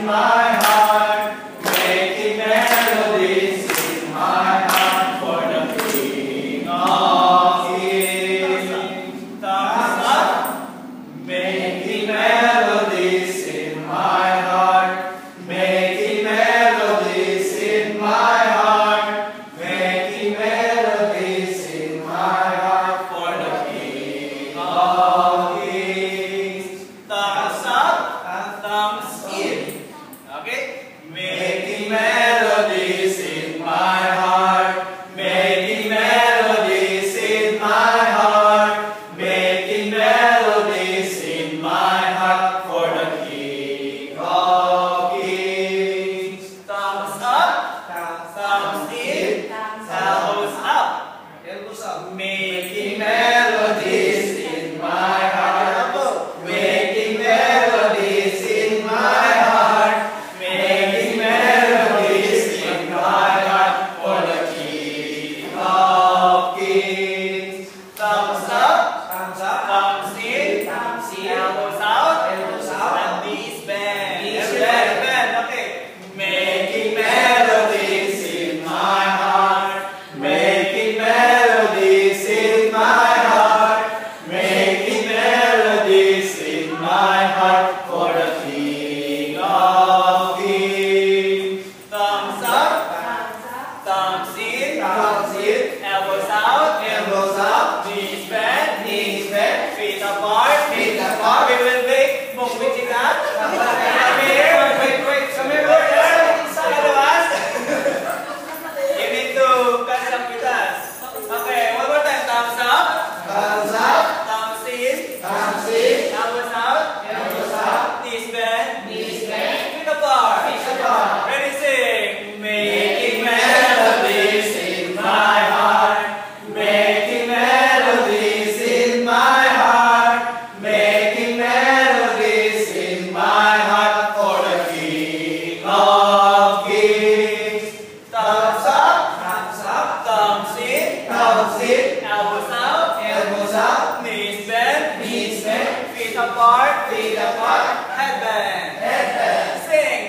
my heart, making melodies in my heart for the King of Kings. Thumbs up. Making melodies in my heart, making melodies in my heart, making melodies in my heart for the King of Kings. Thumbs up, thumbs in. Okay? Making melodies in my heart, making melodies in my heart, making melodies in my heart for the King of Kings. Thumbs up, thumbs in, elbows up. Making melodies in my heart, making melodies in my heart, making melodies in my heart for the King of Kings. Thumbs up, thumbs in, elbows out, and knees bend. Okay. Making melodies in my heart, making melodies in my heart, making melodies in my heart for the King of Kings. Thumbs up, thumbs in, elbows out, knees bend, feet apart. We will make mumbijigat. Come here. Wait. Come here. You need to catch up with us. Okay, one more time. Thumbs up. Thumbs in. Elbows out. Knees bend. Feet apart. Ready, sing. Making melodies in my heart. Making melodies in my heart. Making melodies in my heart for the King of Kings. Thumbs up, thumbs in, elbows out, knees bend, feet apart, head bend. Sing.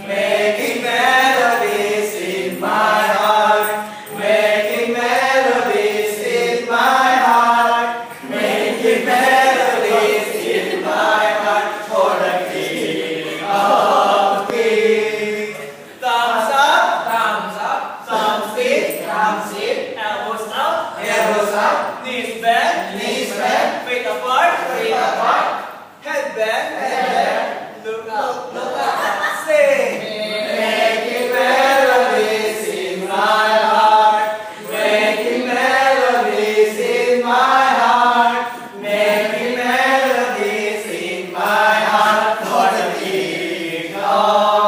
Making melodies in my heart, making melodies in my heart, making melodies in my heart for the King of Kings. Thumbs up, thumbs in, elbows out, knees bend, feet apart, head bend, look up, sing. Making melodies in my heart, making melodies in my heart, making melodies in my heart for the King of